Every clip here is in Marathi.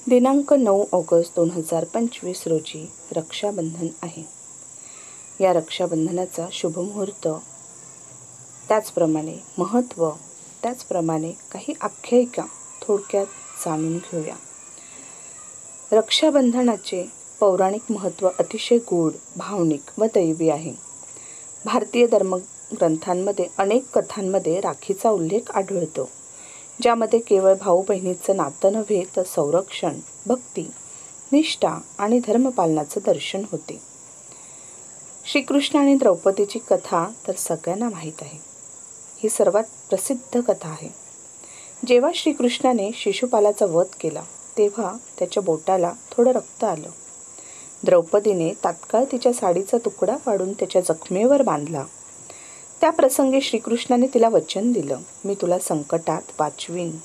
दिनांक 9 ऑगस्ट 2025 रोजी रक्षाबंधन आहे. या रक्षाबंधनाचा शुभमुहूर्त, त्याचप्रमाणे महत्त्व, त्याचप्रमाणे काही आख्यायिका थोडक्यात जाणून घेऊया. रक्षाबंधनाचे पौराणिक महत्त्व अतिशय गूढ, भावनिक व दैवी आहे. भारतीय धर्मग्रंथांमध्ये अनेक कथांमध्ये राखीचा उल्लेख आढळतो, ज्यामध्ये केवळ भाऊ बहिणीचं नातं नव्हे तर संरक्षण, भक्ती, निष्ठा आणि धर्मपालनाचं दर्शन होते. श्रीकृष्ण आणि द्रौपदीची कथा तर सगळ्यांना माहीत आहे. ही सर्वात प्रसिद्ध कथा आहे. जेव्हा श्रीकृष्णाने शिशुपालाचा वध केला तेव्हा त्याच्या बोटाला थोडं रक्त आलं. द्रौपदीने तात्काळ तिच्या साडीचा तुकडा काढून त्याच्या जखमेवर बांधला. त्या प्रसंगी श्रीकृष्णाने तिला वचन दिलं, मी तुला संकटात वाचवीन.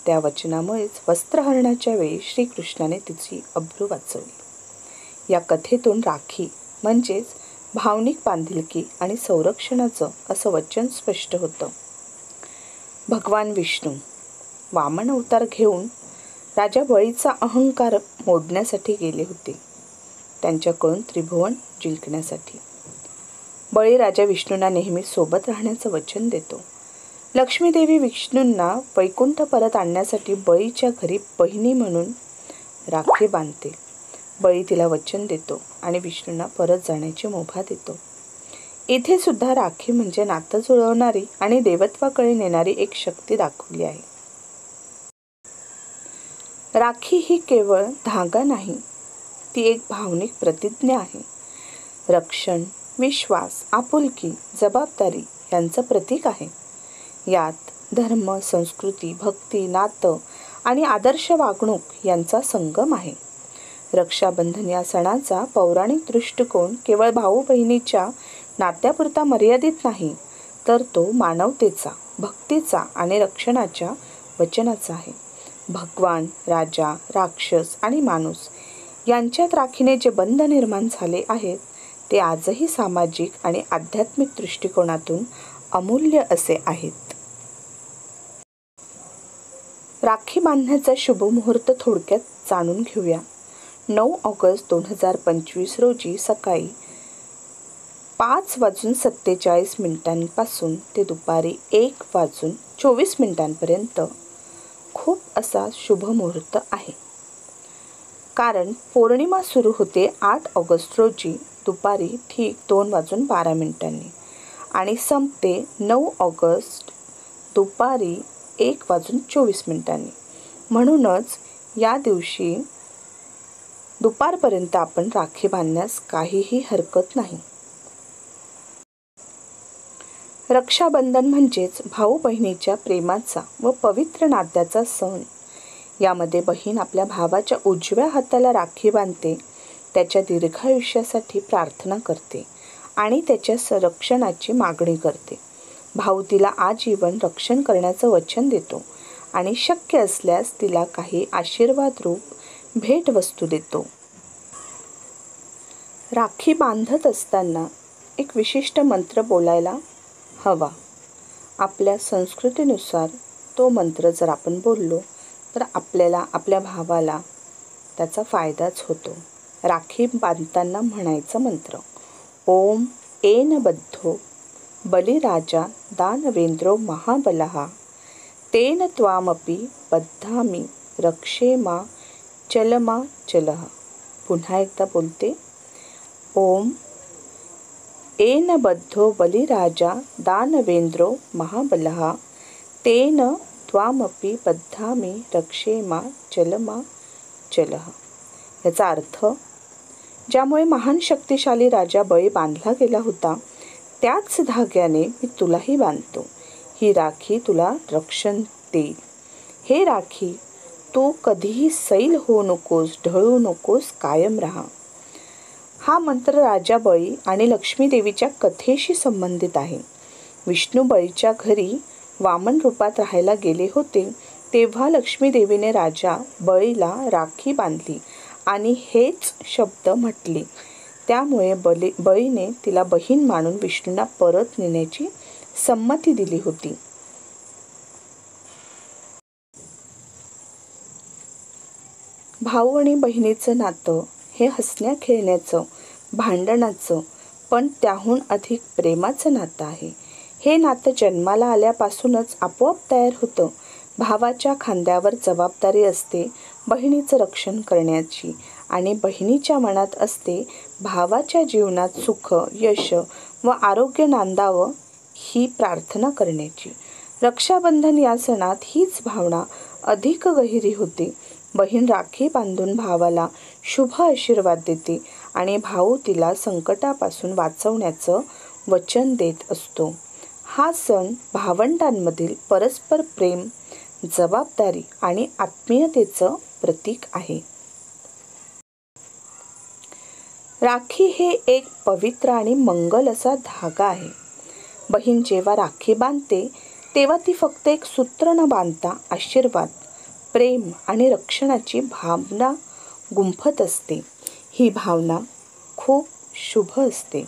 त्या वचनामुळेच वस्त्रहरणाच्या वेळी श्रीकृष्णाने तिची अब्रू वाचवली. या कथेतून राखी म्हणजेच भावनिक बांधिलकी आणि संरक्षणाचं असं वचन स्पष्ट होतं. भगवान विष्णू वामन अवतार घेऊन राजा बळीचा अहंकार मोडण्यासाठी गेले होते, त्यांच्याकडून त्रिभुवन जिंकण्यासाठी. बळी राजा विष्णूंना नेहमी सोबत राहण्याचं वचन देतो. लक्ष्मीदेवी विष्णूंना वैकुंठ परत आणण्यासाठी बळीच्या घरी बहिणी म्हणून राखी बांधते. बळी तिला वचन देतो आणि विष्णूंना परत जाण्याची मुभा देतो. इथे सुद्धा राखी म्हणजे नातं जुळवणारी आणि देवत्वाकडे नेणारी एक शक्ती दाखवली आहे. राखी ही केवळ धागा नाही, ती एक भावनिक प्रतिज्ञा आहे. रक्षण, विश्वास, आपुलकी, जबाबदारी यांचं प्रतीक आहे. यात धर्म, संस्कृती, भक्ती, नातं आणि आदर्श वागणूक यांचा संगम आहे. रक्षाबंधन या सणाचा पौराणिक दृष्टिकोन केवळ भाऊ बहिणीच्या नात्यापुरता मर्यादित नाही, तर तो मानवतेचा, भक्तीचा आणि रक्षणाच्या वचनाचा आहे. भगवान, राजा, राक्षस आणि माणूस यांच्यात राखीने जे बंध निर्माण झाले आहेत ते आजही सामाजिक आणि आध्यात्मिक दृष्टिकोनातून अमूल्य असे आहेत. राखी बांधण्याचा शुभमुहूर्त थोडक्यात जाणून घेऊया. 9 ऑगस्ट 2025 रोजी सकाळी 5:47 पासून ते दुपारी 1:24 खूप असा शुभमुहूर्त आहे. कारण पौर्णिमा सुरू होते 8 ऑगस्ट रोजी दुपारी ठीक 2:12 आणि संपते 9 ऑगस्ट दुपारी 1:24. म्हणूनच या दिवशी दुपारपर्यंत आपण राखी बांधण्यास काहीही हरकत नाही. रक्षाबंधन म्हणजेच भाऊ बहिणीच्या प्रेमाचा व पवित्र नात्याचा सण. यामध्ये बहीण आपल्या भावाच्या उजव्या हाताला राखी बांधते, त्याच्या दीर्घायुष्यासाठी प्रार्थना करते आणि त्याच्या संरक्षणाची मागणी करते. भाऊ तिला आजीवन रक्षण करण्याचं वचन देतो आणि शक्य असल्यास तिला काही आशीर्वाद रूप भेटवस्तू देतो. राखी बांधत असताना एक विशिष्ट मंत्र बोलायला हवा. आपल्या संस्कृतीनुसार तो मंत्र जर आपण बोललो तर आपल्याला, आपल्या भावाला त्याचा फायदाच होतो. राखी बांधताना म्हणायचा मंत्र, ओम एन बद्धो बलिराजा दानवेंद्रो महाबलः तेन त्वामपि बद्धामि रक्षेमा चलमा चलः. पुन्हा एकदा बोलते, ओम एन बद्धो बलिराजा दानवेंद्रो महाबलः तेन त्वामपि बद्धामि रक्षेमा चलमा चलः. याचा अर्थ, ज्यामुळे महान शक्तिशाली राजा बळी बांधला गेला होता त्याच धाग्याने मी तुलाही बांधतो. ही राखी तुला रक्षण देईल. हे राखी, तू कधीही सैल होऊ नकोस, ढळू नकोस, कायम राहा. हा मंत्र राजा बळी आणि लक्ष्मी देवीच्या कथेशी संबंधित आहे. विष्णू बळीच्या घरी वामन रूपात राहायला गेले होते तेव्हा लक्ष्मी देवीने राजा बळीला राखी बांधली आणि हेच शब्द म्हटले. त्यामुळे बळीने तिला बहीण मानून विष्णूंना परत नेण्याची संमती दिली होती. भाऊ आणि बहिणीचं नातं हे हसण्या खेळण्याचं, भांडणाचं, पण त्याहून अधिक प्रेमाचं नातं आहे. हे नातं जन्माला आल्यापासूनच आपोआप तयार होतं. भावाच्या खांद्यावर जबाबदारी असते बहिणीचं रक्षण करण्याची आणि बहिणीच्या मनात असते भावाच्या जीवनात सुख, यश व आरोग्य नांदावं ही प्रार्थना करण्याची. रक्षाबंधन या सणात हीच भावना अधिक गहिरी होते. बहीण राखी बांधून भावाला शुभ आशीर्वाद देते आणि भाऊ तिला संकटापासून वाचवण्याचं वचन देत असतो. हा सण भावंडांमधील परस्पर प्रेम, जबाबदारी आणि आत्मीयतेचं प्रतीक आहे. राखी हे एक पवित्र आणि मंगल असा धागा आहे. बहीण जेव्हा राखी बांधते तेव्हा ती फक्त एक सूत्र न बांधता आशीर्वाद, प्रेम आणि रक्षणाची भावना गुंफत असते. ही भावना खूप शुभ असते.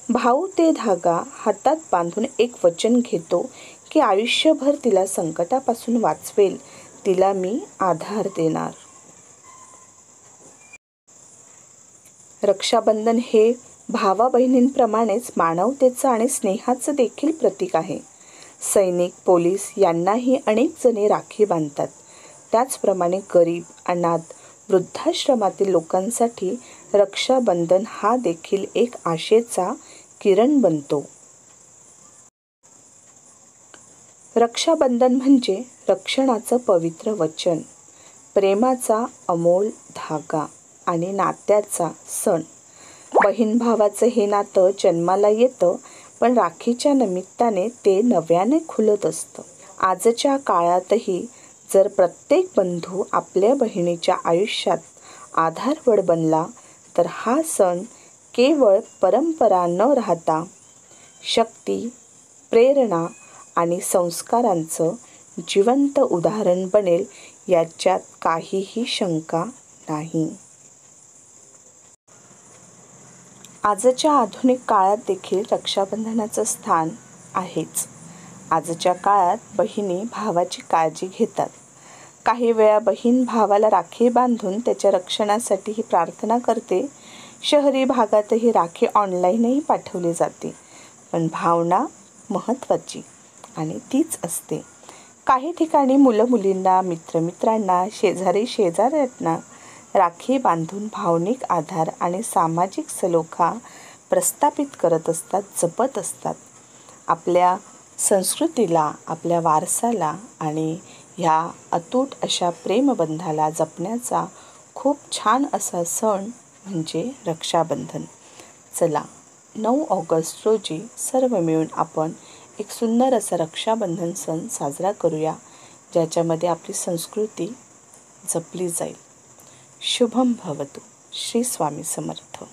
भाऊ ते धागा हातात बांधून एक वचन घेतो की आयुष्यभर तिला संकटापासून वाचवेल, तिला मी आधार देणार. रक्षाबंधन हे भावा बहिणींप्रमाणेच मानवतेचं आणि स्नेहाचं देखील प्रतीक आहे. सैनिक, पोलीस यांनाही अनेक जणे राखी बांधतात. त्याचप्रमाणे गरीब, अनाथ, वृद्धाश्रमातील लोकांसाठी रक्षाबंधन हा देखील एक आशेचा किरण बनतो. रक्षाबंधन म्हणजे रक्षणाचं पवित्र वचन, प्रेमाचा अमोल धागा आणि नात्याचा सण. बहीण भावाचं हे नातं जन्माला येतं, पण राखीच्या निमित्ताने ते नव्याने खुलत असतं. आजच्या काळातही जर प्रत्येक बंधू आपल्या बहिणीच्या आयुष्यात आधारवड बनला तर हा सण केवळ परंपरा न राहता शक्ती, प्रेरणा आणि संस्कारांचं जिवंत उदाहरण बनेल याच्यात काहीही शंका नाही. आजच्या आधुनिक काळात देखील रक्षाबंधनाचं स्थान आहेच. आजच्या काळात बहिणी भावाची काळजी घेतात. काही वेळा बहीण भावाला राखी बांधून त्याच्या रक्षणासाठी प्रार्थना करते. शहरी भागातही राखी ऑनलाईनही पाठवली जाते, पण भावना महत्त्वाची आणि तीच असते. काही ठिकाणी मुलं-मुलींना, मित्र-मित्रांना, शेजारी-शेजाऱ्यांना राखी बांधून भावनिक आधार आणि सामाजिक सलोखा प्रस्थापित करत असतात, जपत असतात. आपल्या संस्कृतीला, आपल्या वारसाला आणि ह्या अतूट अशा प्रेमबंधाला जपण्याचा खूप छान असा सण म्हणजे रक्षाबंधन. चला, 9 ऑगस्ट रोजी सर्व मिळून आपण एक सुंदर असा रक्षाबंधन सण साजरा करूया, ज्याच्यामध्ये आपली संस्कृती जपली जाईल. शुभम भवतु. श्री स्वामी समर्थ.